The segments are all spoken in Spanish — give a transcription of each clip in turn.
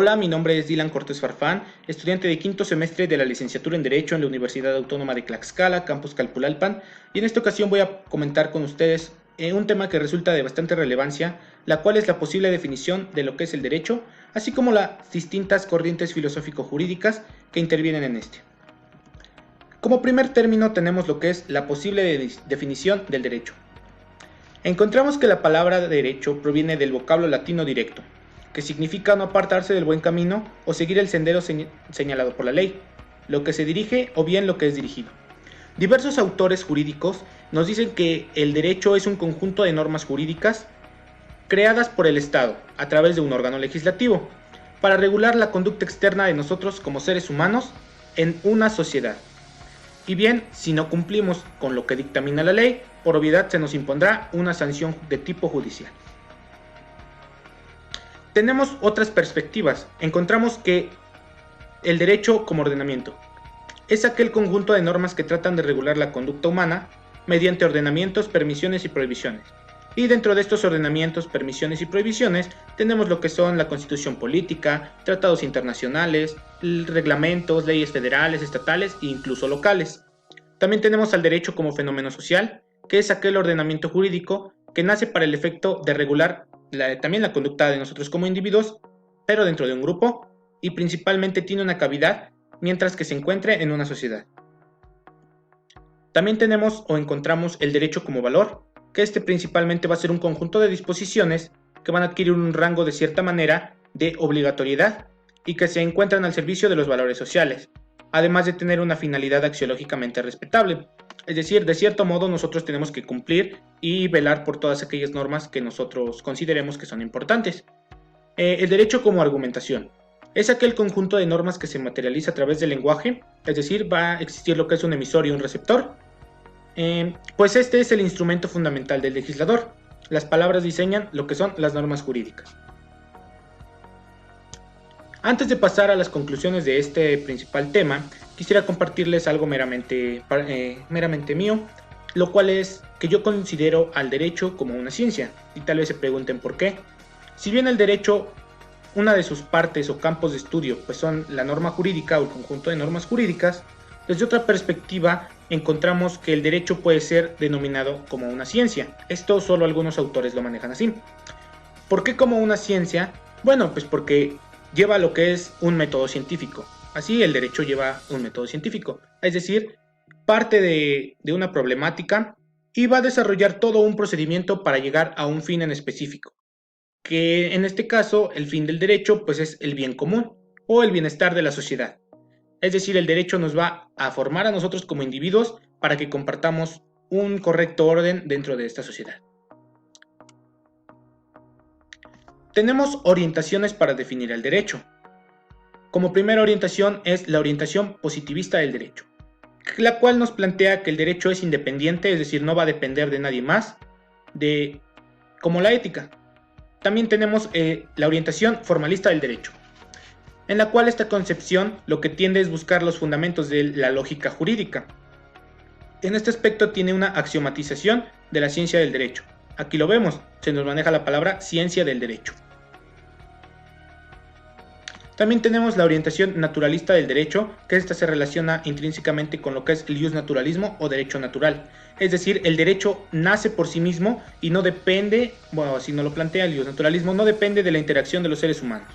Hola, mi nombre es Dylan Cortés Farfán, estudiante de quinto semestre de la licenciatura en Derecho en la Universidad Autónoma de Tlaxcala, Campus Calpulalpan, y en esta ocasión voy a comentar con ustedes un tema que resulta de bastante relevancia, la cual es la posible definición de lo que es el derecho, así como las distintas corrientes filosófico-jurídicas que intervienen en este. Como primer término tenemos lo que es la posible definición del derecho. Encontramos que la palabra derecho proviene del vocablo latino directo, que significa no apartarse del buen camino o seguir el sendero señalado por la ley, lo que se dirige o bien lo que es dirigido. Diversos autores jurídicos nos dicen que el derecho es un conjunto de normas jurídicas creadas por el Estado a través de un órgano legislativo para regular la conducta externa de nosotros como seres humanos en una sociedad. Y bien, si no cumplimos con lo que dictamina la ley, por obviedad se nos impondrá una sanción de tipo judicial. Tenemos otras perspectivas. Encontramos que el derecho como ordenamiento es aquel conjunto de normas que tratan de regular la conducta humana mediante ordenamientos, permisiones y prohibiciones. Y dentro de estos ordenamientos, permisiones y prohibiciones tenemos lo que son la Constitución política, tratados internacionales, reglamentos, leyes federales, estatales e incluso locales. También tenemos al derecho como fenómeno social, que es aquel ordenamiento jurídico que nace para el efecto de regular también la conducta de nosotros como individuos, pero dentro de un grupo, y principalmente tiene una cavidad mientras que se encuentre en una sociedad. También tenemos o encontramos el derecho como valor, que este principalmente va a ser un conjunto de disposiciones que van a adquirir un rango de cierta manera de obligatoriedad y que se encuentran al servicio de los valores sociales, además de tener una finalidad axiológicamente respetable. Es decir, de cierto modo nosotros tenemos que cumplir y velar por todas aquellas normas que nosotros consideremos que son importantes. El derecho como argumentación es aquel conjunto de normas que se materializa a través del lenguaje, es decir, va a existir lo que es un emisor y un receptor. Pues este es el instrumento fundamental del legislador. Las palabras diseñan lo que son las normas jurídicas. Antes de pasar a las conclusiones de este principal tema, quisiera compartirles algo meramente mío, lo cual es que yo considero al derecho como una ciencia, y tal vez se pregunten por qué. Si bien el derecho, una de sus partes o campos de estudio, pues son la norma jurídica o el conjunto de normas jurídicas, desde otra perspectiva encontramos que el derecho puede ser denominado como una ciencia. Esto solo algunos autores lo manejan así. ¿Por qué como una ciencia? Bueno, pues porque lleva lo que es un método científico. Así el derecho lleva un método científico. Es decir, parte de una problemática y va a desarrollar todo un procedimiento para llegar a un fin en específico. Que en este caso, el fin del derecho pues es el bien común o el bienestar de la sociedad. Es decir, el derecho nos va a formar a nosotros como individuos para que compartamos un correcto orden dentro de esta sociedad. Tenemos orientaciones para definir el derecho. Como primera orientación es la orientación positivista del derecho, la cual nos plantea que el derecho es independiente, es decir, no va a depender de nadie más, como la ética. También tenemos la orientación formalista del derecho, en la cual esta concepción lo que tiende es buscar los fundamentos de la lógica jurídica. En este aspecto tiene una axiomatización de la ciencia del derecho. Aquí lo vemos, se nos maneja la palabra ciencia del derecho. También tenemos la orientación naturalista del derecho, que esta se relaciona intrínsecamente con lo que es el iusnaturalismo o derecho natural. Es decir, el derecho nace por sí mismo y no depende, bueno, así nos lo plantea el iusnaturalismo, no depende de la interacción de los seres humanos.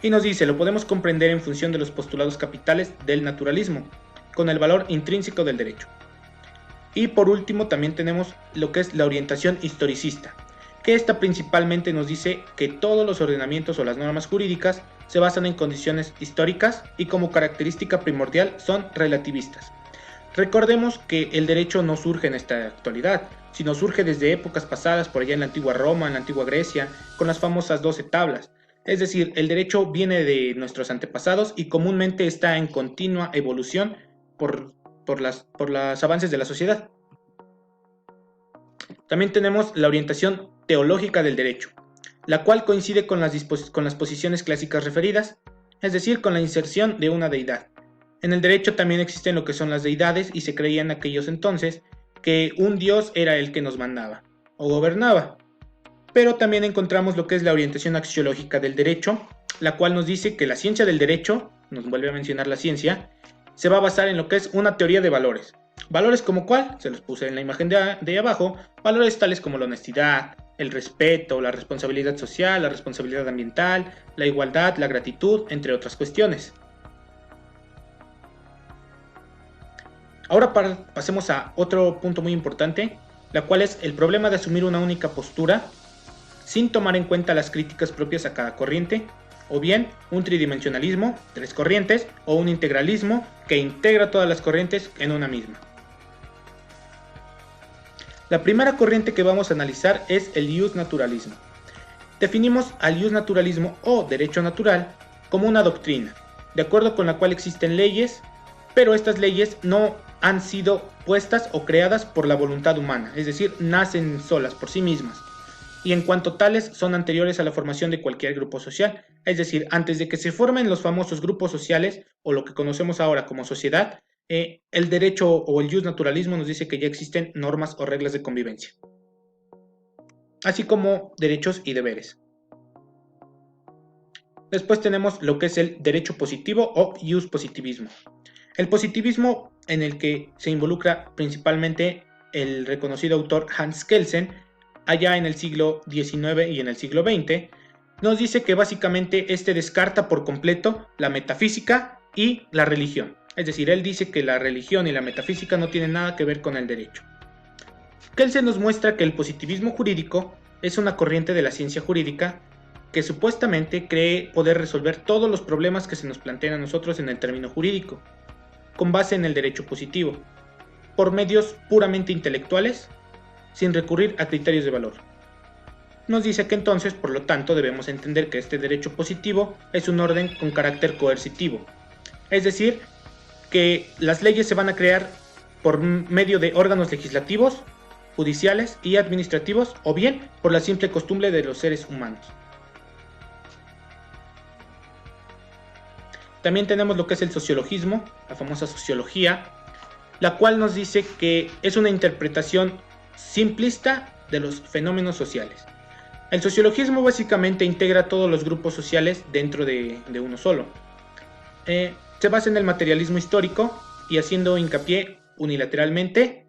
Y nos dice, lo podemos comprender en función de los postulados capitales del naturalismo, con el valor intrínseco del derecho. Y por último también tenemos lo que es la orientación historicista, que esta principalmente nos dice que todos los ordenamientos o las normas jurídicas se basan en condiciones históricas y como característica primordial son relativistas. Recordemos que el derecho no surge en esta actualidad, sino surge desde épocas pasadas por allá en la antigua Roma, en la antigua Grecia, con las famosas 12 tablas. Es decir, el derecho viene de nuestros antepasados y comúnmente está en continua evolución por los avances de la sociedad. También tenemos la orientación teológica del derecho, la cual coincide con las posiciones clásicas referidas, es decir, con la inserción de una deidad. En el derecho también existen lo que son las deidades y se creía en aquellos entonces que un dios era el que nos mandaba o gobernaba. Pero también encontramos lo que es la orientación axiológica del derecho, la cual nos dice que la ciencia del derecho, nos vuelve a mencionar la ciencia, se va a basar en lo que es una teoría de valores. Valores como cuál, se los puse en la imagen de abajo, valores tales como la honestidad, el respeto, la responsabilidad social, la responsabilidad ambiental, la igualdad, la gratitud, entre otras cuestiones. Ahora pasemos a otro punto muy importante, la cual es el problema de asumir una única postura sin tomar en cuenta las críticas propias a cada corriente, o bien un tridimensionalismo, 3 corrientes, o un integralismo que integra todas las corrientes en una misma. La primera corriente que vamos a analizar es el justnaturalismo. Definimos al justnaturalismo o derecho natural como una doctrina, de acuerdo con la cual existen leyes, pero estas leyes no han sido puestas o creadas por la voluntad humana, es decir, nacen solas por sí mismas, y en cuanto tales son anteriores a la formación de cualquier grupo social, es decir, antes de que se formen los famosos grupos sociales o lo que conocemos ahora como sociedad, el derecho o el justnaturalismo nos dice que ya existen normas o reglas de convivencia, así como derechos y deberes. Después tenemos lo que es el derecho positivo o positivismo. El positivismo, en el que se involucra principalmente el reconocido autor Hans Kelsen, allá en el siglo XIX y en el siglo XX, nos dice que básicamente este descarta por completo la metafísica y la religión. Es decir, él dice que la religión y la metafísica no tienen nada que ver con el derecho. Kelsen nos muestra que el positivismo jurídico es una corriente de la ciencia jurídica que supuestamente cree poder resolver todos los problemas que se nos plantean a nosotros en el término jurídico, con base en el derecho positivo, por medios puramente intelectuales, sin recurrir a criterios de valor. Nos dice que entonces, por lo tanto, debemos entender que este derecho positivo es un orden con carácter coercitivo, es decir, que las leyes se van a crear por medio de órganos legislativos, judiciales y administrativos, o bien por la simple costumbre de los seres humanos. También tenemos lo que es el sociologismo, la famosa sociología, la cual nos dice que es una interpretación simplista de los fenómenos sociales. El sociologismo básicamente integra todos los grupos sociales dentro de uno solo. Se basa en el materialismo histórico y haciendo hincapié unilateralmente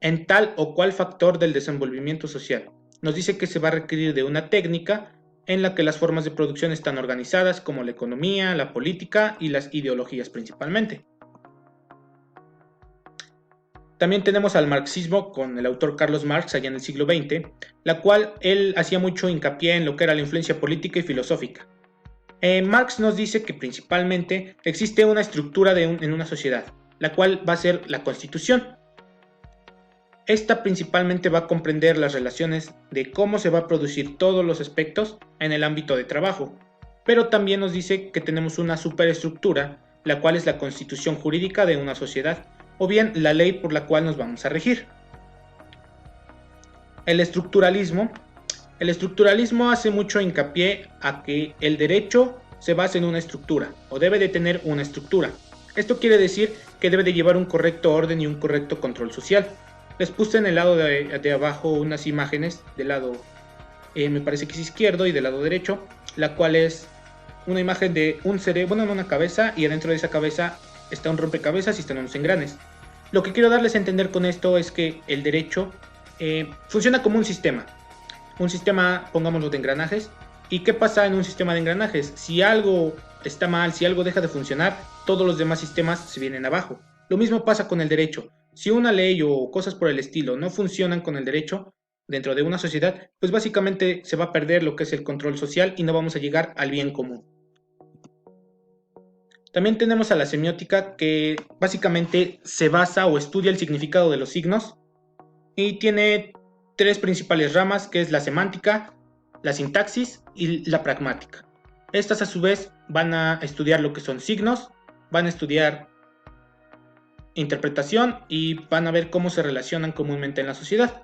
en tal o cual factor del desenvolvimiento social. Nos dice que se va a requerir de una técnica en la que las formas de producción están organizadas, como la economía, la política y las ideologías principalmente. También tenemos al marxismo con el autor Carlos Marx allá en el siglo XX, la cual él hacía mucho hincapié en lo que era la influencia política y filosófica. Marx nos dice que principalmente existe una estructura en una sociedad, la cual va a ser la Constitución. Esta principalmente va a comprender las relaciones de cómo se va a producir todos los aspectos en el ámbito de trabajo, pero también nos dice que tenemos una superestructura, la cual es la constitución jurídica de una sociedad, o bien la ley por la cual nos vamos a regir. El estructuralismo hace mucho hincapié a que el derecho se basa en una estructura, o debe de tener una estructura. Esto quiere decir que debe de llevar un correcto orden y un correcto control social. Les puse en el lado de abajo unas imágenes del lado, me parece que es izquierdo, y del lado derecho, la cual es una imagen de un cerebro, bueno, una cabeza, y adentro de esa cabeza está un rompecabezas y están unos engranes. Lo que quiero darles a entender con esto es que el derecho funciona como un sistema, pongámoslo, de engranajes. ¿Y qué pasa en un sistema de engranajes? Si algo está mal, si algo deja de funcionar, todos los demás sistemas se vienen abajo. Lo mismo pasa con el derecho. Si una ley o cosas por el estilo no funcionan con el derecho dentro de una sociedad, pues básicamente se va a perder lo que es el control social y no vamos a llegar al bien común. También tenemos a la semiótica, que básicamente se basa o estudia el significado de los signos y tiene 3 principales ramas, que es la semántica, la sintaxis y la pragmática. Estas a su vez van a estudiar lo que son signos, van a estudiar interpretación y van a ver cómo se relacionan comúnmente en la sociedad.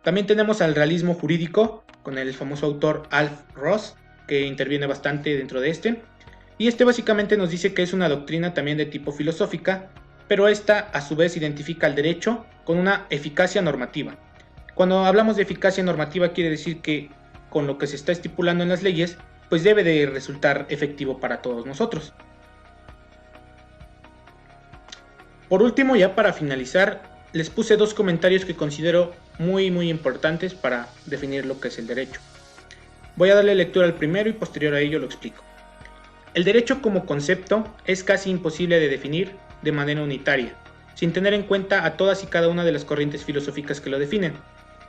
También tenemos al realismo jurídico con el famoso autor Alf Ross, que interviene bastante dentro de este. Y este básicamente nos dice que es una doctrina también de tipo filosófica, pero esta a su vez identifica al derecho con una eficacia normativa. Cuando hablamos de eficacia normativa quiere decir que con lo que se está estipulando en las leyes pues debe de resultar efectivo para todos nosotros. Por último, ya para finalizar, les puse dos comentarios que considero muy importantes para definir lo que es el derecho. Voy a darle lectura al primero y posterior a ello lo explico. El derecho como concepto es casi imposible de definir de manera unitaria, sin tener en cuenta a todas y cada una de las corrientes filosóficas que lo definen,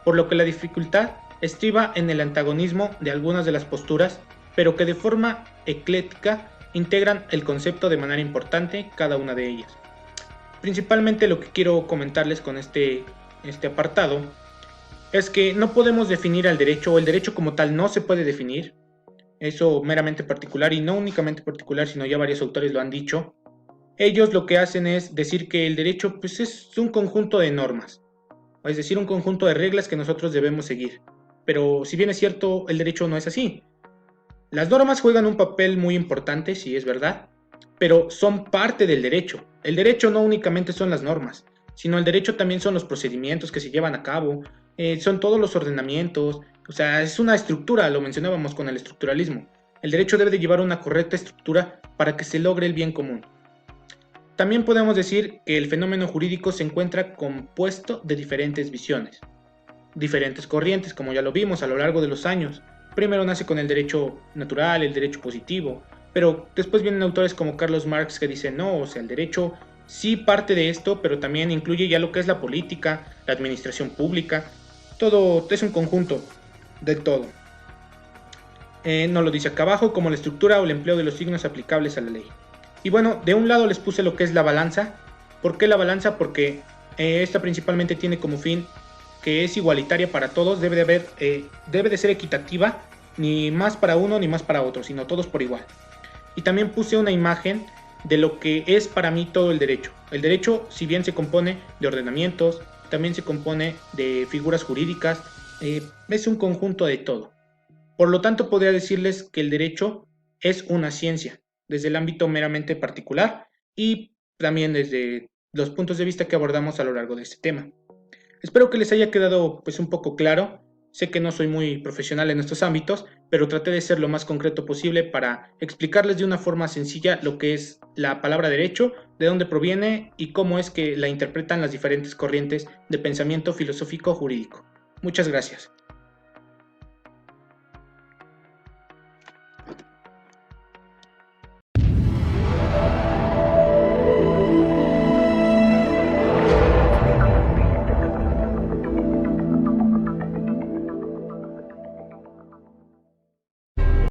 por lo que la dificultad estriba en el antagonismo de algunas de las posturas, pero que de forma ecléctica integran el concepto de manera importante cada una de ellas. Principalmente lo que quiero comentarles con este apartado es que no podemos definir al derecho, o el derecho como tal no se puede definir, eso meramente particular, y no únicamente particular, sino ya varios autores lo han dicho. Ellos lo que hacen es decir que el derecho pues, es un conjunto de normas, es decir, un conjunto de reglas que nosotros debemos seguir. Pero si bien es cierto, el derecho no es así. Las normas juegan un papel muy importante, sí es verdad, pero son parte del derecho. El derecho no únicamente son las normas, sino el derecho también son los procedimientos que se llevan a cabo, son todos los ordenamientos, o sea, es una estructura, lo mencionábamos con el estructuralismo. El derecho debe de llevar una correcta estructura para que se logre el bien común. También podemos decir que el fenómeno jurídico se encuentra compuesto de diferentes visiones, diferentes corrientes, como ya lo vimos a lo largo de los años. Primero nace con el derecho natural, el derecho positivo, pero después vienen autores como Carlos Marx que dicen no, o sea, el derecho sí parte de esto, pero también incluye ya lo que es la política, la administración pública, todo es un conjunto de todo. No lo dice acá abajo, como la estructura o el empleo de los signos aplicables a la ley. Y bueno, de un lado les puse lo que es la balanza. ¿Por qué la balanza? Porque esta principalmente tiene como fin que es igualitaria para todos, debe de ser equitativa, ni más para uno ni más para otro, sino todos por igual. Y también puse una imagen de lo que es para mí todo el derecho. El derecho, si bien se compone de ordenamientos, también se compone de figuras jurídicas, es un conjunto de todo. Por lo tanto, podría decirles que el derecho es una ciencia, desde el ámbito meramente particular y también desde los puntos de vista que abordamos a lo largo de este tema. Espero que les haya quedado pues un poco claro. Sé que no soy muy profesional en estos ámbitos, pero traté de ser lo más concreto posible para explicarles de una forma sencilla lo que es la palabra derecho, de dónde proviene y cómo es que la interpretan las diferentes corrientes de pensamiento filosófico jurídico. Muchas gracias.